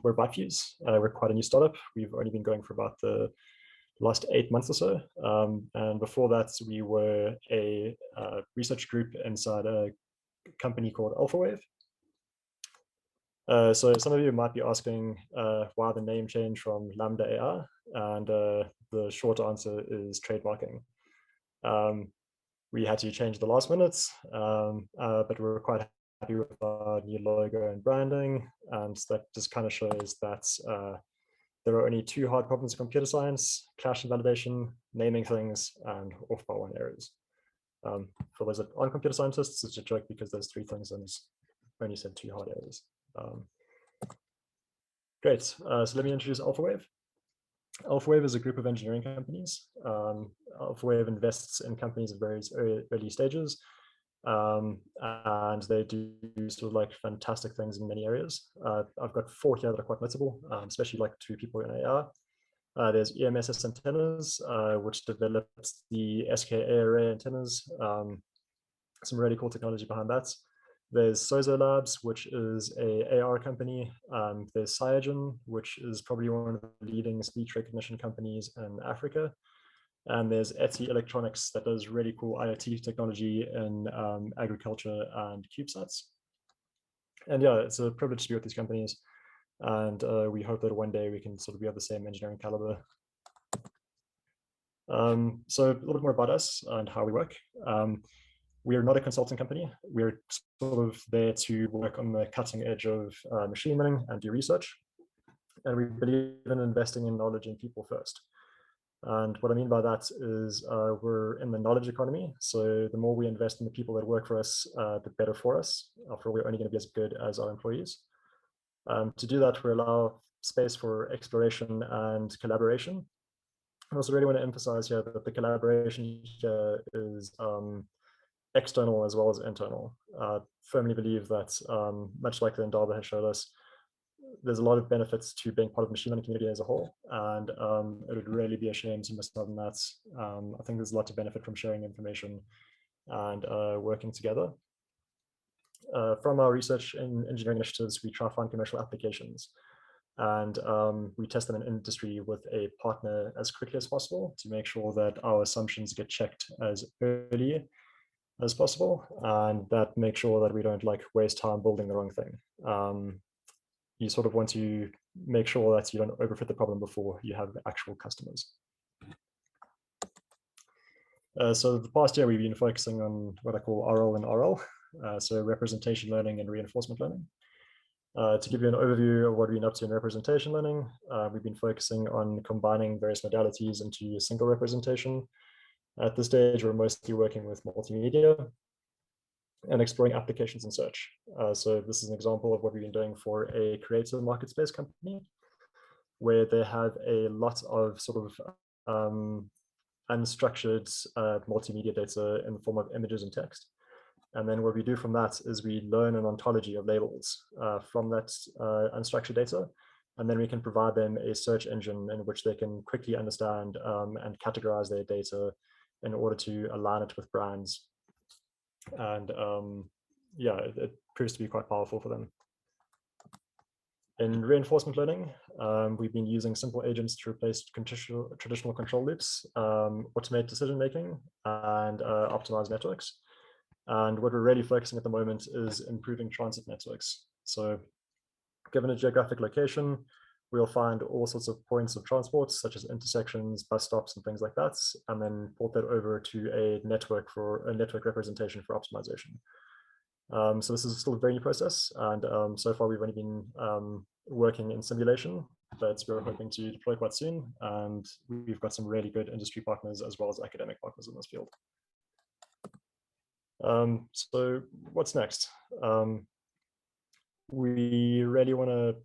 we're ByteFuse. We're quite a new startup. We've only been going for about the last 8 months or so. And before that, we were a research group inside a company called AlphaWave. So some of you might be asking why the name change from Lambda AI, and the short answer is trademarking. We had to change the last minute, but we were quite happy with our new logo and branding, and that just kind of shows that there are only 2 hard problems in computer science: cache and validation, naming things, and off-by-one errors. For those that aren't computer scientists, it's a joke because there's 3 things and it's only said 2 hard errors. Great, so let me introduce AlphaWave. AlphaWave is a group of engineering companies. AlphaWave invests in companies at various early stages, and they do sort of like fantastic things in many areas. I've got 4 here that are quite notable, especially like 2 people in AR. There's EMSS Antennas, which develops the SKA array antennas. Some really cool technology behind that. There's Sozo Labs, which is a AR company. There's Cyagen, which is probably one of the leading speech recognition companies in Africa. And there's Etsy Electronics that does really cool IoT technology in agriculture and CubeSats. And yeah, it's a privilege to be with these companies. And we hope that one day we can sort of be of the same engineering caliber. So a little bit more about us and how we work. We are not a consulting company. We're sort of there to work on the cutting edge of machine learning and do research. And we believe in investing in knowledge and people first. And what I mean by that is we're in the knowledge economy. So the more we invest in the people that work for us, the better for us. After all, we're only going to be as good as our employees. To do that, we allow space for exploration and collaboration. I also really want to emphasize here that the collaboration here is external as well as internal. Firmly believe that, much like the Indaba𝕏 has showed us, there's a lot of benefits to being part of the machine learning community as a whole, and it would really be a shame to miss out on that. I think there's a lot to benefit from sharing information and working together. From our research in engineering initiatives, we try to find commercial applications, and we test them in industry with a partner as quickly as possible to make sure that our assumptions get checked as early as possible, and that make sure that we don't like waste time building the wrong thing. You sort of want to make sure that you don't overfit the problem before you have actual customers. So the past year we've been focusing on what I call RL and RL, so representation learning and reinforcement learning. To give you an overview of what we've been up to in representation learning, we've been focusing on combining various modalities into a single representation. At this stage, we're mostly working with multimedia and exploring applications in search. So this is an example of what we've been doing for a creative market space company, where they have a lot of sort of unstructured multimedia data in the form of images and text. And then what we do from that is we learn an ontology of labels from that unstructured data. And then we can provide them a search engine in which they can quickly understand and categorize their data in order to align it with brands. And yeah, it proves to be quite powerful for them. In reinforcement learning, we've been using simple agents to replace traditional control loops, automate decision-making, and optimize networks. And what we're really focusing at the moment is improving transit networks. So given a geographic location, we'll find all sorts of points of transport, such as intersections, bus stops, and things like that, and then port that over to a network for a network representation for optimization. So this is still a very new process, and so far we've only been working in simulation, but we're hoping to deploy quite soon, and we've got some really good industry partners as well as academic partners in this field. So what's next? We really want to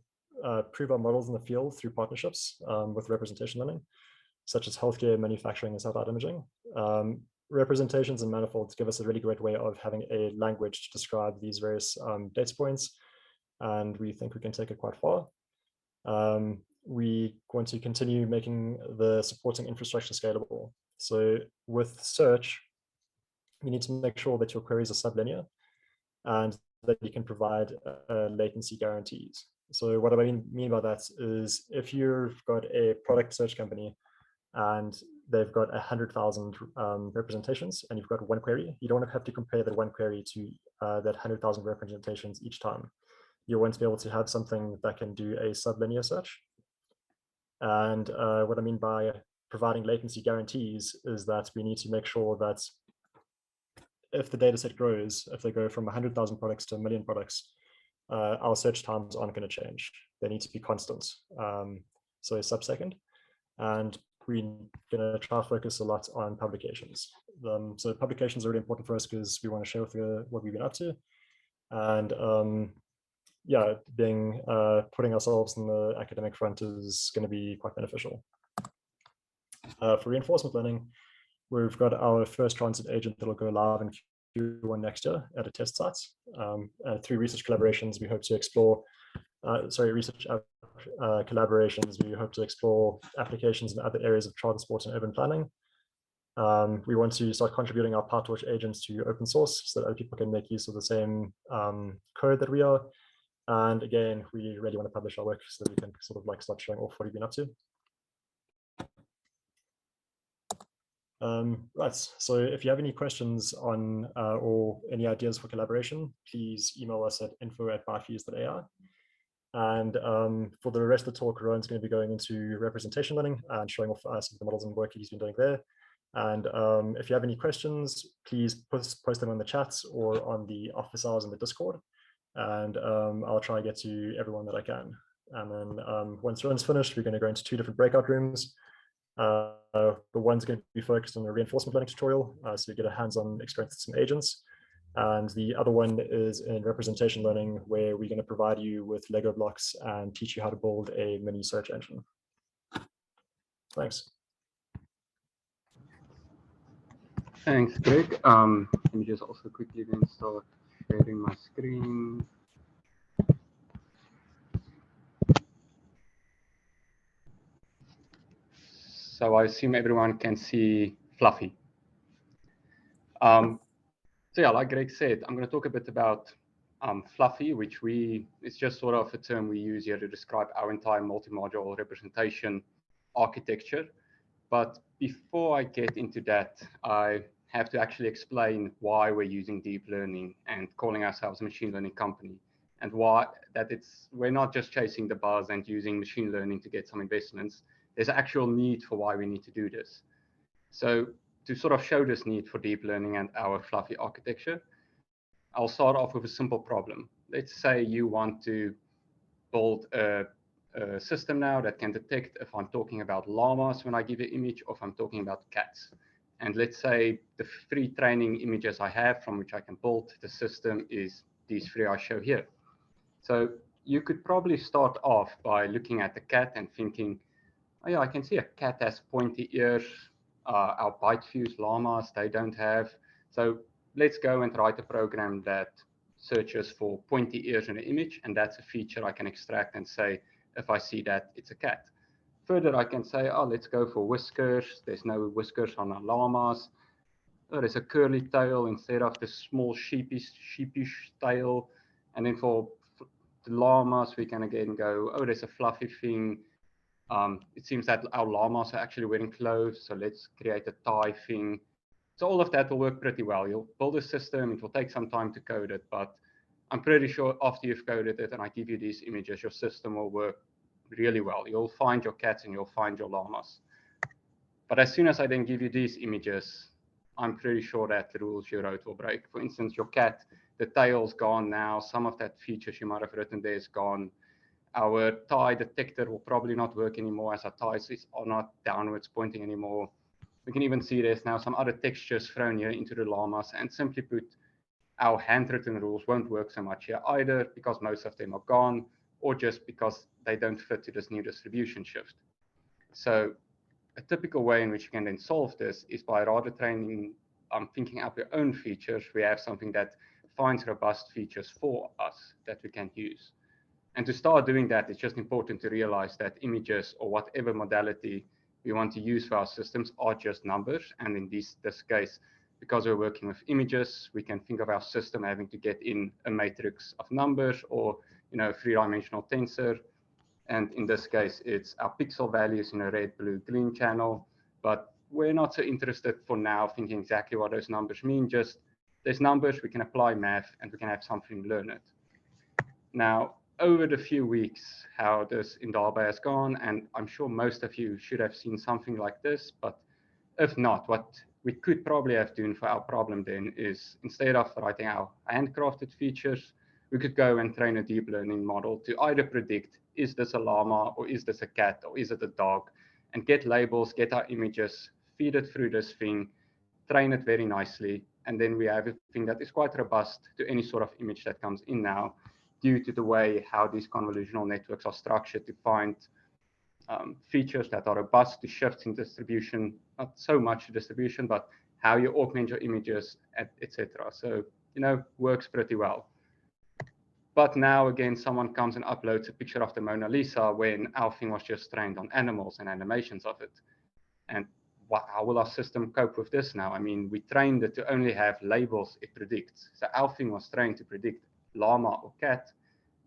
prove our models in the field through partnerships with representation learning, such as healthcare, manufacturing, and satellite imaging. Representations and manifolds give us a really great way of having a language to describe these various data points, and we think we can take it quite far. We want to continue making the supporting infrastructure scalable. So with search, you need to make sure that your queries are sublinear and that you can provide latency guarantees. So what I mean by that is if you've got a product search company and they've got 100,000 representations and you've got one query, you don't want to have to compare that one query to that 100,000 representations each time. You want to be able to have something that can do a sublinear search. And what I mean by providing latency guarantees is that we need to make sure that if the data set grows, if they go from 100,000 products to 1 million products, our search times aren't going to change. They need to be constant. So a sub-second. And we're going to try to focus a lot on publications. So publications are really important for us because we want to share what we've been up to. And yeah, putting ourselves in the academic front is going to be quite beneficial. For reinforcement learning, we've got our first transit agent that will go live in Q1 next year at a test site. Through research collaborations, we hope to explore, collaborations, we hope to explore applications in other areas of transport and urban planning. We want to start contributing our PyTorch agents to open source so that other people can make use of the same code that we are. And again, we really want to publish our work so that we can sort of like start showing off what we've been up to. Right, so if you have any questions on or any ideas for collaboration, please email us at info@bytefuse.ai. And for the rest of the talk, Rowan's going to be going into representation learning and showing off some of the models and work he's been doing there. And if you have any questions, please post them on the chat or on the office hours in the Discord. And I'll try and get to everyone that I can. And then once Rowan's finished, we're going to go into 2 different breakout rooms. The one's going to be focused on a reinforcement learning tutorial, so you get a hands-on experience with some agents. And the other one is in representation learning, where we're going to provide you with Lego blocks and teach you how to build a mini search engine. Thanks. Thanks, Greg. Let me just also quickly then start sharing my screen. So I assume everyone can see Fluffy. So yeah, like Greg said, I'm going to talk a bit about Fluffy, which it's just sort of a term we use here to describe our entire multi-module representation architecture. But before I get into that, I have to actually explain why we're using deep learning and calling ourselves a machine learning company, and why we're not just chasing the buzz and using machine learning to get some investments. There's actual need for why we need to do this. So to sort of show this need for deep learning and our Fluffy architecture, I'll start off with a simple problem. Let's say you want to build a system now that can detect if I'm talking about llamas when I give an image, or if I'm talking about cats. And let's say the 3 training images I have from which I can build the system is these 3 I show here. So you could probably start off by looking at the cat and thinking, oh yeah, I can see a cat has pointy ears. Our ByteFuse llamas, they don't have. So let's go and write a program that searches for pointy ears in an image, and that's a feature I can extract and say, if I see that, it's a cat. Further, I can say, oh, let's go for whiskers. There's no whiskers on our llamas. Oh, there's a curly tail instead of the small sheepish tail. And then for the llamas, we can again go, oh, there's a fluffy thing. It seems that our llamas are actually wearing clothes, so let's create a tie thing. So all of that will work pretty well. You'll build a system, it will take some time to code it, but I'm pretty sure after you've coded it and I give you these images, your system will work really well. You'll find your cats and you'll find your llamas. But as soon as I then give you these images, I'm pretty sure that the rules you wrote will break. For instance, your cat, the tail's gone now. Some of that features you might have written there is gone. Our tie detector will probably not work anymore, as our ties are not downwards pointing anymore. We can even see there's now some other textures thrown here into the llamas, and simply put, our handwritten rules won't work so much here either, because most of them are gone, or just because they don't fit to this new distribution shift. So a typical way in which you can then solve this is by rather thinking up your own features. We have something that finds robust features for us that we can use. And to start doing that, it's just important to realize that images, or whatever modality we want to use for our systems, are just numbers. And in this case, because we're working with images, we can think of our system having to get in a matrix of numbers, or three-dimensional tensor. And in this case, it's our pixel values in a red, blue, green channel. But we're not so interested for now thinking exactly what those numbers mean. Just there's numbers, we can apply math, and we can have something learn it. Now, over the few weeks, how this Indaba𝕏 has gone, and I'm sure most of you should have seen something like this, but if not, what we could probably have done for our problem then is, instead of writing our handcrafted features, we could go and train a deep learning model to either predict, is this a llama, or is this a cat, or is it a dog, and get labels, get our images, feed it through this thing, train it very nicely, and then we have a thing that is quite robust to any sort of image that comes in now, due to the way how these convolutional networks are structured to find features that are robust to shifts in distribution, not so much distribution, but how you augment your images, etc. So, works pretty well. But now again, someone comes and uploads a picture of the Mona Lisa when our thing was just trained on animals and animations of it. And how will our system cope with this now? I mean, we trained it to only have labels it predicts. So our thing was trained to predict llama or cat.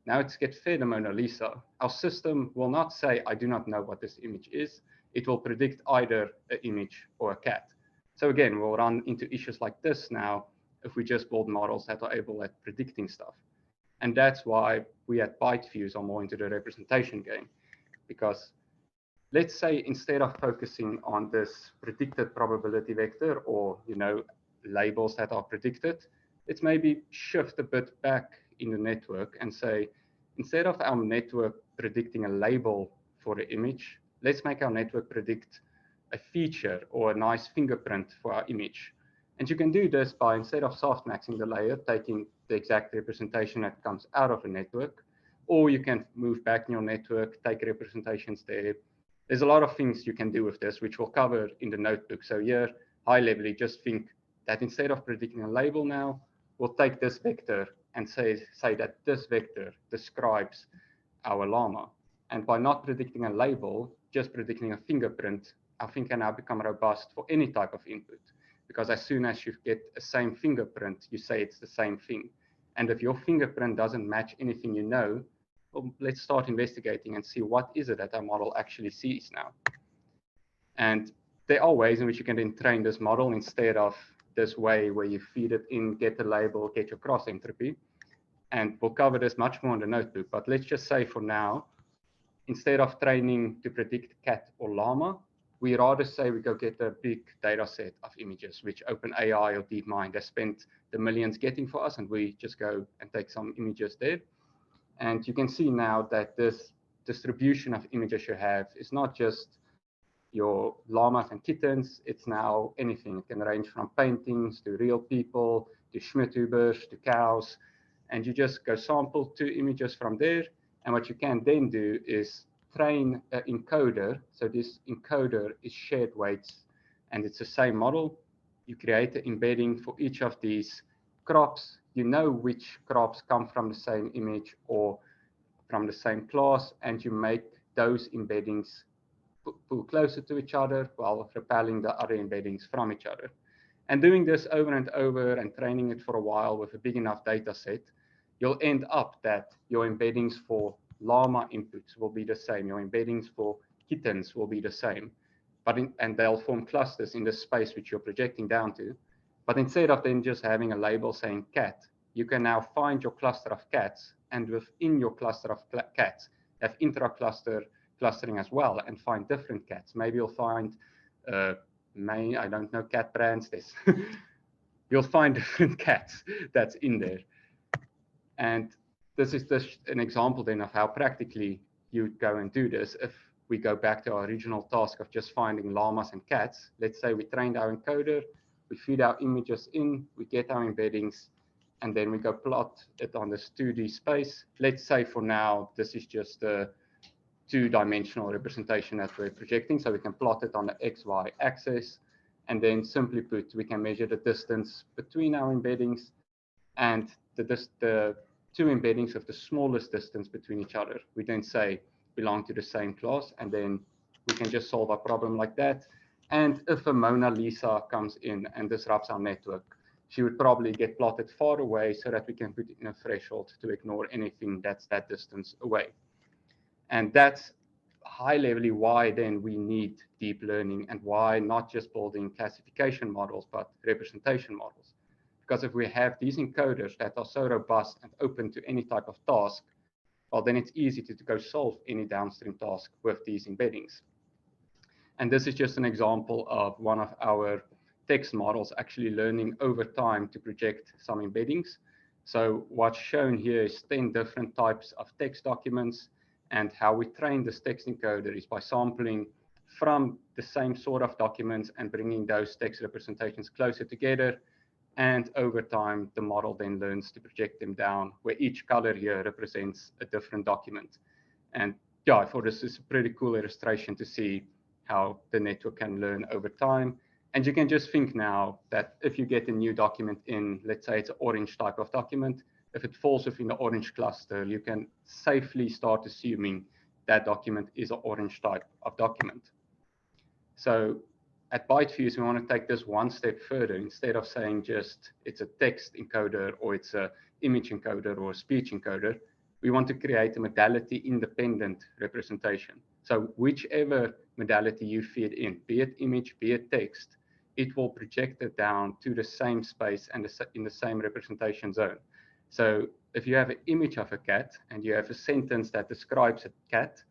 Now it's get fed a Mona Lisa. Our system will not say, I do not know what this image is. It will predict either an image or a cat. So again, we'll run into issues like this now if we just build models that are able at predicting stuff. And that's why we at ByteFuse are more into the representation game. Because let's say instead of focusing on this predicted probability vector or, labels that are predicted, let's maybe shift a bit back in the network and say, instead of our network predicting a label for the image, let's make our network predict a feature or a nice fingerprint for our image. And you can do this by, instead of softmaxing the layer, taking the exact representation that comes out of a network, or you can move back in your network, take representations there. There's a lot of things you can do with this, which we'll cover in the notebook. So here, high level, just think that instead of predicting a label now, we'll take this vector and say that this vector describes our llama. And by not predicting a label, just predicting a fingerprint, our thing can now become robust for any type of input. Because as soon as you get a same fingerprint, you say it's the same thing. And if your fingerprint doesn't match anything you know, well, let's start investigating and see what is it that our model actually sees now. And there are ways in which you can then train this model instead of this way where you feed it in, get the label, get your cross entropy. And we'll cover this much more in the notebook. But let's just say for now, instead of training to predict cat or llama, we rather say we go get a big data set of images, which OpenAI or DeepMind has spent the millions getting for us, and we just go and take some images there. And you can see now that this distribution of images you have is not just your llamas and kittens, it's now anything. It can range from paintings to real people, to schmidtubers, to cows. And you just go sample 2 images from there. And what you can then do is train an encoder. So this encoder is shared weights, and it's the same model. You create an embedding for each of these crops. You know which crops come from the same image or from the same class, and you make those embeddings pull closer to each other while repelling the other embeddings from each other. And doing this over and over and training it for a while with a big enough data set, you'll end up that your embeddings for llama inputs will be the same. Your embeddings for kittens will be the same. And they'll form clusters in the space which you're projecting down to. But instead of then just having a label saying cat, you can now find your cluster of cats, and within your cluster of cats, have intra-cluster clustering as well, and find different cats. Maybe you'll find, I don't know cat brands, you'll find different cats that's in there. And this is just an example then of how practically you go and do this. If we go back to our original task of just finding llamas and cats, let's say we trained our encoder, we feed our images in, we get our embeddings, and then we go plot it on this 2D space. Let's say for now, this is just a 2-dimensional representation that we're projecting, so we can plot it on the XY axis, and then simply put, we can measure the distance between our embeddings and the 2 embeddings of the smallest distance between each other. We then say belong to the same class, and then we can just solve a problem like that. And if a Mona Lisa comes in and disrupts our network, she would probably get plotted far away so that we can put in a threshold to ignore anything that's that distance away. And that's high levelly why then we need deep learning and why not just building classification models, but representation models. Because if we have these encoders that are so robust and open to any type of task, well, then it's easy to go solve any downstream task with these embeddings. And this is just an example of one of our text models actually learning over time to project some embeddings. So what's shown here is 10 different types of text documents, and how we train this text encoder is by sampling from the same sort of documents and bringing those text representations closer together. And over time, the model then learns to project them down, where each color here represents a different document. And yeah, I thought this is a pretty cool illustration to see how the network can learn over time. And you can just think now that if you get a new document in, let's say it's an orange type of document, if it falls within the orange cluster, you can safely start assuming that document is an orange type of document. So at ByteFuse, we want to take this one step further. Instead of saying just it's a text encoder or it's an image encoder or a speech encoder, we want to create a modality independent representation. So whichever modality you feed in, be it image, be it text, it will project it down to the same space and in the same representation zone. So if you have an image of a cat and you have a sentence that describes a cat,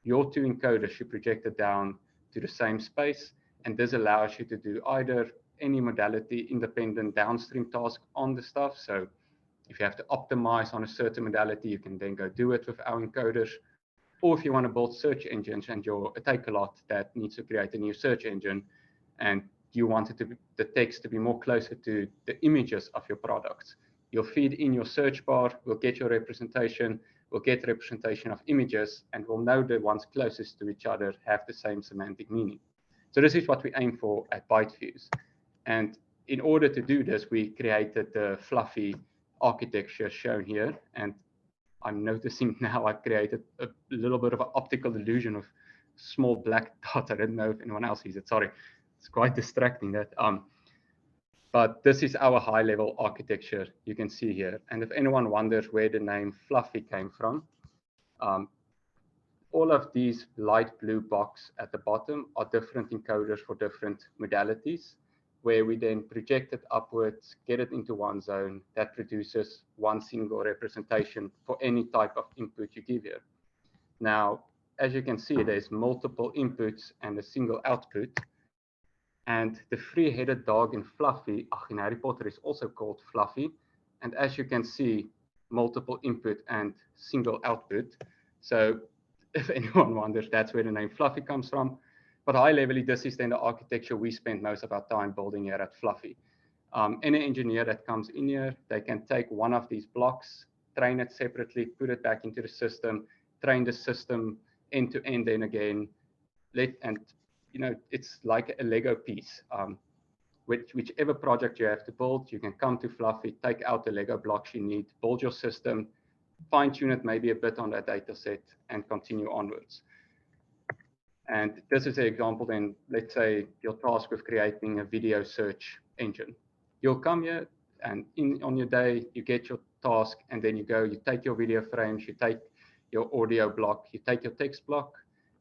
your two encoders should project it down to the same space. And this allows you to do either any modality independent downstream task on the stuff. So if you have to optimize on a certain modality, you can then go do it with our encoders. Or if you want to build search engines and you're a take-a-lot that needs to create a new search engine, and you want it to be, the text to be more closer to the images of your products, you'll feed in your search bar, we'll get your representation, we'll get representation of images, and we'll know the ones closest to each other have the same semantic meaning. So this is what we aim for at ByteFuse. And in order to do this, we created the fluffy architecture shown here. And I'm noticing now I've created a little bit of an optical illusion of small black dots. I don't know if anyone else sees it. Sorry, it's quite distracting that. But this is our high-level architecture you can see here. And if anyone wonders where the name Fluffy came from, all of these light blue boxes at the bottom are different encoders for different modalities, where we then project it upwards, get it into one zone that produces one single representation for any type of input you give here. Now, as you can see, there's multiple inputs and a single output. And the three-headed dog in Fluffy, in Harry Potter, is also called Fluffy. And as you can see, multiple input and single output. So if anyone wonders, that's where the name Fluffy comes from. But high level, this is then the architecture we spend most of our time building here at Fluffy. Any engineer that comes in here, they can take one of these blocks, train it separately, put it back into the system, train the system end to end, and again, you know, it's like a Lego piece. Whichever project you have to build, you can come to Fluffy, take out the Lego blocks you need, build your system, fine-tune it maybe a bit on that data set, and continue onwards. And this is an example then, let's say you're tasked with creating a video search engine. You'll come here and on your day, you get your task, and then you go, you take your video frames, you take your audio block, you take your text block.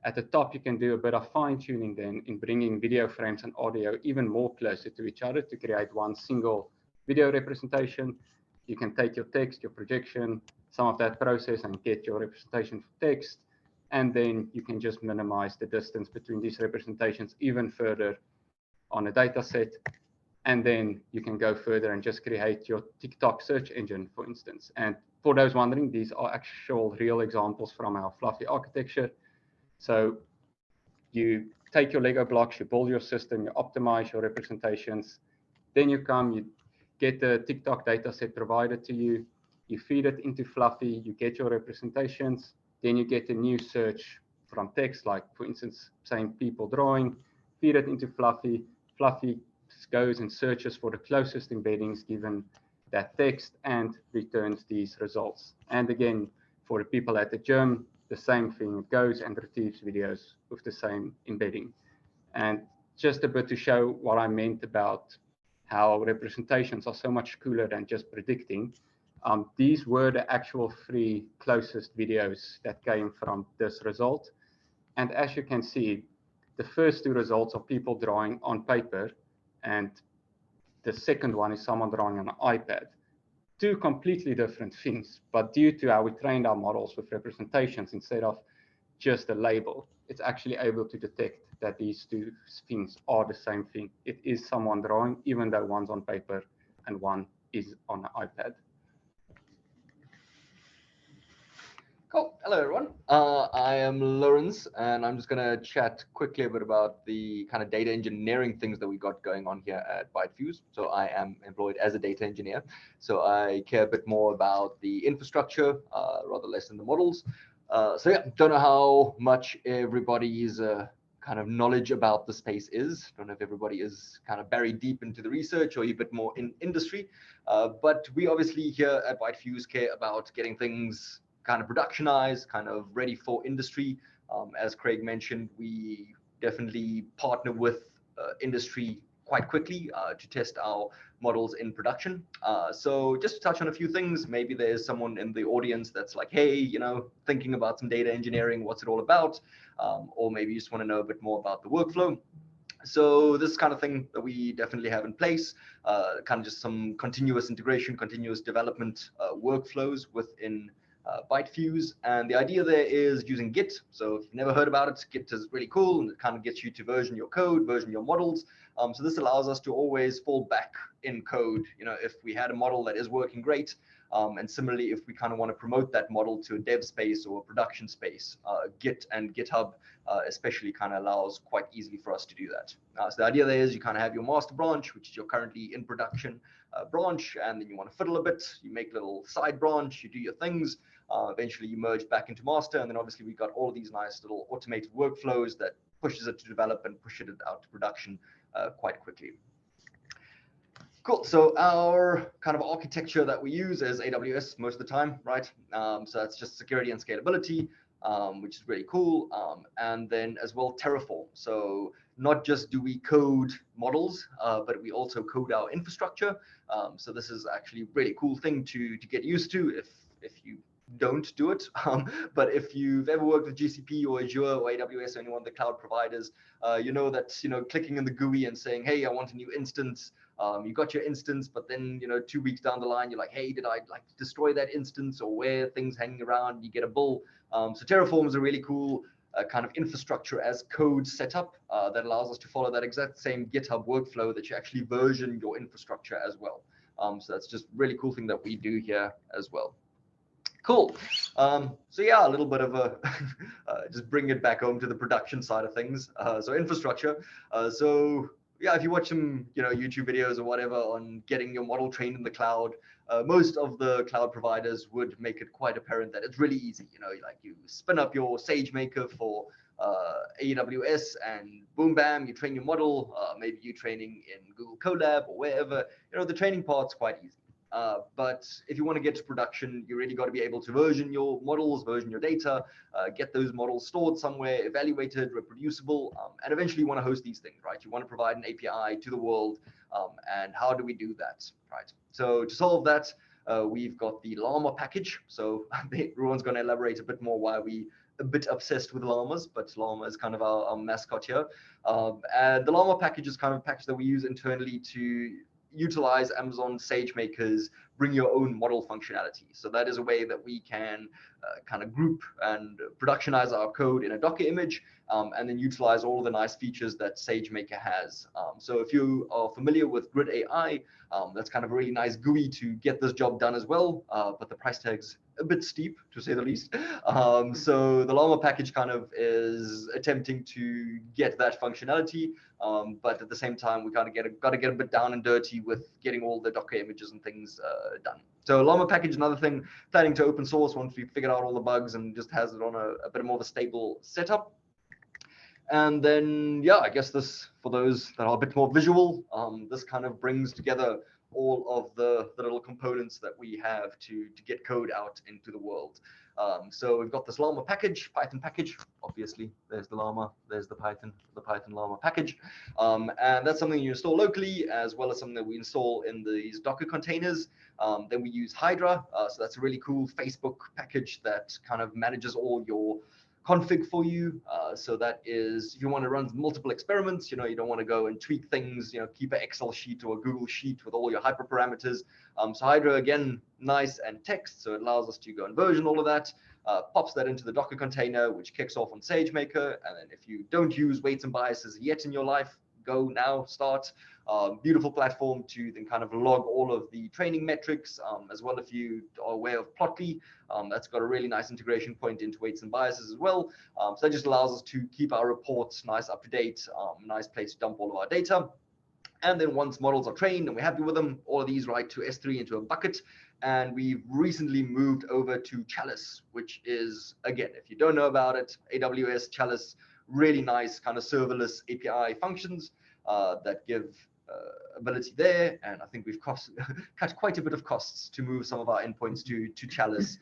At the top, you can do a bit of fine-tuning then in bringing video frames and audio even more closer to each other to create one single video representation. You can take your text, your projection, some of that process, and get your representation for text. And then you can just minimize the distance between these representations even further on a data set. And then you can go further and just create your TikTok search engine, for instance. And for those wondering, these are actual real examples from our Fluffy architecture. So you take your Lego blocks, you build your system, you optimize your representations. Then you come, you get the TikTok data set provided to you, you feed it into Fluffy, you get your representations, then you get a new search from text, like for instance, saying people drawing, feed it into Fluffy, Fluffy goes and searches for the closest embeddings given that text and returns these results. And again, for the people at the gym, the same thing, it goes and retrieves videos with the same embedding. And just a bit to show what I meant about how representations are so much cooler than just predicting. These were the actual 3 closest videos that came from this result. And as you can see, the first 2 results are people drawing on paper, and the second one is someone drawing on an iPad. 2 completely different things, but due to how we trained our models with representations instead of just a label, it's actually able to detect that these 2 things are the same thing. It is someone drawing, even though one's on paper and one is on an iPad. Cool. Hello, everyone. I am Lawrence, and I'm just going to chat quickly a bit about the kind of data engineering things that we got going on here at ByteFuse. So I am employed as a data engineer. So I care a bit more about the infrastructure, rather less than the models. So yeah, don't know how much everybody's kind of knowledge about the space is. Don't know if everybody is kind of buried deep into the research or a bit more in industry. But we obviously here at ByteFuse care about getting things kind of productionized, kind of ready for industry. As Craig mentioned, we definitely partner with industry quite quickly to test our models in production. So just to touch on a few things, maybe there's someone in the audience that's like, hey, you know, thinking about some data engineering, what's it all about? Or maybe you just want to know a bit more about the workflow. So this kind of thing that we definitely have in place, kind of just some continuous integration, continuous development workflows within ByteFuse. And the idea there is using Git. So if you've never heard about it, Git is really cool, and it kind of gets you to version your code, version your models. So this allows us to always fall back in code. You know, if we had a model that is working great, and similarly, if we kind of want to promote that model to a dev space or a production space, Git and GitHub especially kind of allows quite easily for us to do that. So the idea there is you kind of have your master branch, which is your currently in production branch, and then you want to fiddle a bit, you make a little side branch, you do your things. Eventually you merge back into master, and then obviously we've got all of these nice little automated workflows that pushes it to develop and pushes it out to production quite quickly. Cool. So our kind of architecture that we use is AWS most of the time, right? So that's just security and scalability, which is really cool. And then as well, Terraform. So not just do we code models, but we also code our infrastructure. So this is actually a really cool thing to get used to if you don't do it. But if you've ever worked with GCP or Azure or AWS or any one of the cloud providers, you know that, you know, clicking in the GUI and saying, hey, I want a new instance. You got your instance, but then, you know, 2 weeks down the line, you're like, hey, did I like destroy that instance, or where things hanging around? You get a bull. So Terraform is a really cool kind of infrastructure as code setup that allows us to follow that exact same GitHub workflow that you actually version your infrastructure as well. So that's just really cool thing that we do here as well. Cool. So yeah, a little bit of a just bring it back home to the production side of things. So infrastructure. So yeah, if you watch some, you know, YouTube videos or whatever on getting your model trained in the cloud, most of the cloud providers would make it quite apparent that it's really easy. You know, like you spin up your SageMaker for AWS, and boom, bam, you train your model. Maybe you're training in Google Colab or wherever. You know, the training part's quite easy. But if you want to get to production, you really got to be able to version your models, version your data, get those models stored somewhere, evaluated, reproducible, and eventually you want to host these things, right? You want to provide an API to the world, and how do we do that, right? So to solve that, we've got the Llama package. So everyone's going to elaborate a bit more why we a bit obsessed with llamas, but Llama is kind of our mascot here. And the Llama package is kind of a package that we use internally to utilize Amazon SageMaker's bring your own model functionality. So that is a way that we can kind of group and productionize our code in a Docker image, and then utilize all of the nice features that SageMaker has. So if you are familiar with Grid AI, that's kind of a really nice GUI to get this job done as well, but the price tag's a bit steep, to say the least. So the Llama package kind of is attempting to get that functionality, but at the same time, we kind of got to get a bit down and dirty with getting all the Docker images and things done. So Llama package, another thing, planning to open source once we figured out all the bugs and just has it on a bit more of a stable setup. And then, yeah, I guess this, for those that are a bit more visual, this kind of brings together all of the little components that we have to get code out into the world. So we've got this Llama package, Python package. Obviously, there's the Llama, there's the Python Llama package. And that's something you install locally, as well as something that we install in these Docker containers. Then we use Hydra. So that's a really cool Facebook package that kind of manages all your config for you. So that is, if you want to run multiple experiments, you don't want to go and tweak things, keep an Excel sheet or a Google sheet with all your hyperparameters. So Hydra, again, nice and text. So it allows us to go and version all of that, pops that into the Docker container, which kicks off on SageMaker. And then if you don't use weights and biases yet in your life, go now, start. Beautiful platform to then kind of log all of the training metrics, as well. If you are aware of Plotly, that's got a really nice integration point into weights and biases as well. So that just allows us to keep our reports nice, up to date, nice place to dump all of our data. And then once models are trained and we're happy with them, all of these write to S3 into a bucket. And we've recently moved over to Chalice, which is, again, if you don't know about it, AWS Chalice, really nice kind of serverless API functions that give ability there. And I think we've cut quite a bit of costs to move some of our endpoints to Chalice.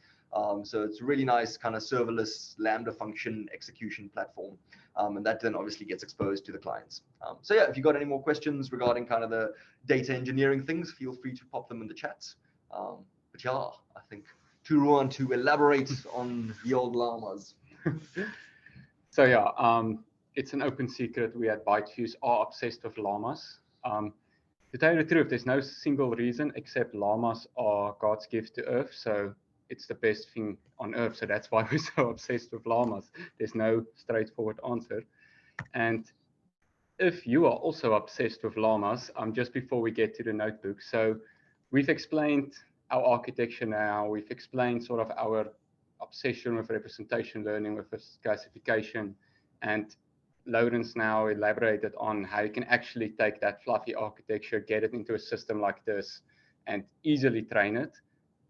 So it's a really nice kind of serverless Lambda function execution platform. And that then obviously gets exposed to the clients. So yeah, if you've got any more questions regarding kind of the data engineering things, feel free to pop them in the chats. But yeah, I think to Ruan to elaborate on the old llamas. So yeah, it's an open secret. We at ByteFuse are obsessed with llamas. To tell you the truth, there's no single reason except llamas are God's gift to Earth. So it's the best thing on Earth. So that's why we're so obsessed with llamas. There's no straightforward answer. And if you are also obsessed with llamas, just before we get to the notebook, so we've explained our architecture now. We've explained sort of our obsession with representation learning, with this classification, and Lawrence now elaborated on how you can actually take that fluffy architecture, get it into a system like this, and easily train it.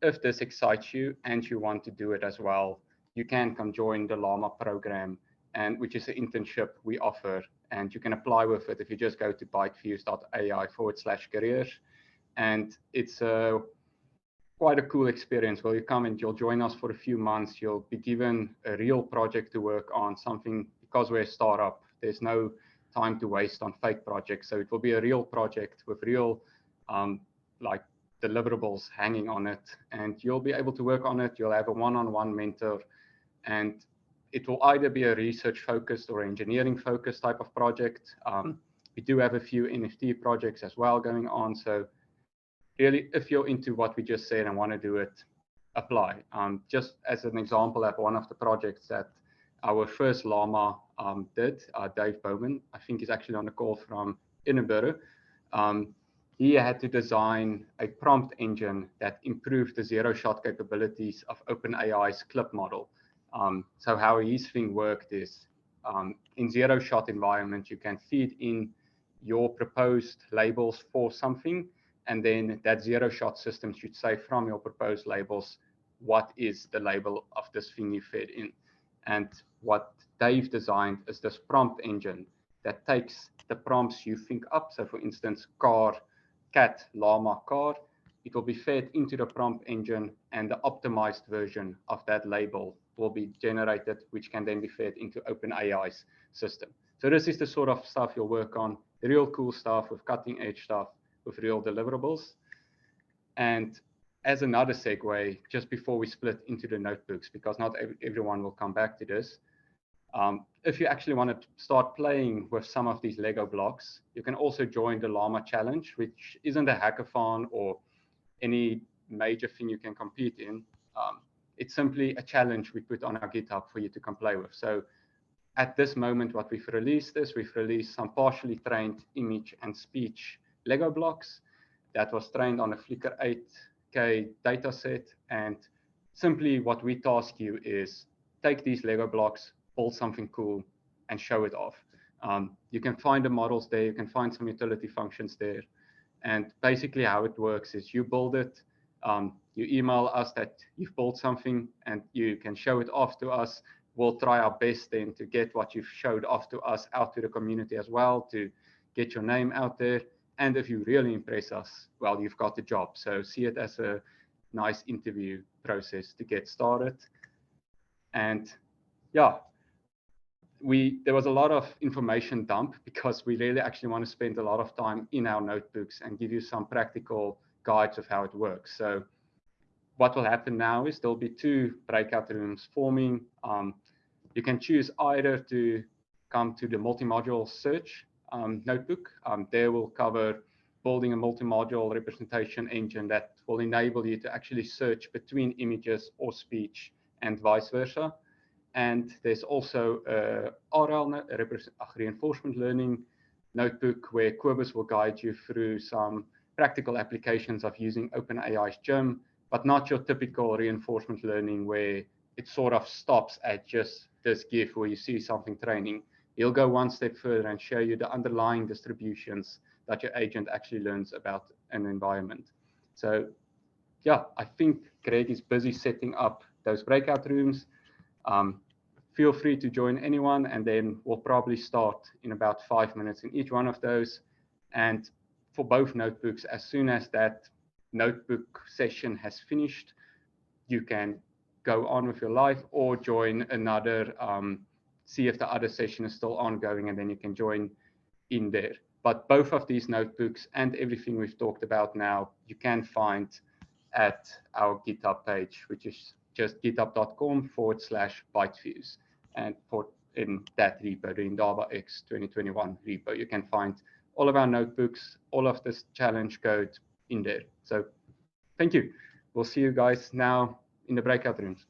If this excites you and you want to do it as well, you can come join the Llama program, and which is an internship we offer, and you can apply with it if you just go to bytefuse.ai/careers. And it's quite a cool experience where you come and you'll join us for a few months. You'll be given a real project to work on, something, because we're a startup, there's no time to waste on fake projects. So it will be a real project with real like deliverables hanging on it, and you'll be able to work on it. You'll have a one-on-one mentor, and it will either be a research focused or engineering focused type of project. We do have a few NFT projects as well going on. So really, if you're into what we just said and want to do it, apply. Just as an example, I have one of the projects that our first Llama did, Dave Bowman, I think he's actually on the call from Indaba𝕏. He had to design a prompt engine that improved the zero-shot capabilities of OpenAI's CLIP model. So how his thing worked is, in zero-shot environment, you can feed in your proposed labels for something, and then that zero-shot system should say from your proposed labels, what is the label of this thing you fed in. And what Dave designed is this prompt engine that takes the prompts you think up. So for instance, car, cat, llama, car, it will be fed into the prompt engine, and the optimized version of that label will be generated, which can then be fed into OpenAI's system. So this is the sort of stuff you'll work on, the real cool stuff with cutting edge stuff, with real deliverables. And as another segue, just before we split into the notebooks, because not everyone will come back to this, if you actually want to start playing with some of these Lego blocks, you can also join the Llama Challenge, which isn't a hackathon or any major thing you can compete in. It's simply a challenge we put on our GitHub for you to come play with. So at this moment, what we've released is we've released some partially trained image and speech Lego blocks that was trained on a Flickr 8K data set. And simply what we task you is take these Lego blocks, build something cool, and show it off. You can find the models there. You can find some utility functions there. And basically how it works is you build it, you email us that you've built something, and you can show it off to us. We'll try our best then to get what you've showed off to us out to the community as well, to get your name out there. And if you really impress us, well, you've got the job. So see it as a nice interview process to get started. And yeah, there was a lot of information dump because we really actually want to spend a lot of time in our notebooks and give you some practical guides of how it works. So what will happen now is there'll be 2 breakout rooms forming. You can choose either to come to the multi-module search notebook. There we'll cover building a multi-module representation engine that will enable you to actually search between images or speech and vice versa. And there's also a RL, reinforcement learning notebook, where Kobus will guide you through some practical applications of using OpenAI's GEM, but not your typical reinforcement learning where it sort of stops at just this GIF where you see something training. He'll go one step further and show you the underlying distributions that your agent actually learns about an environment. So yeah, I think Greg is busy setting up those breakout rooms. Feel free to join anyone, and then we'll probably start in about 5 minutes in each one of those. And for both notebooks, as soon as that notebook session has finished, you can go on with your life or join another, see if the other session is still ongoing, and then you can join in there. But both of these notebooks and everything we've talked about now, you can find at our GitHub page, which is just github.com/ByteFuse. And in that repo, the Indaba𝕏 2021 repo, you can find all of our notebooks, all of this challenge code in there. So thank you. We'll see you guys now in the breakout rooms.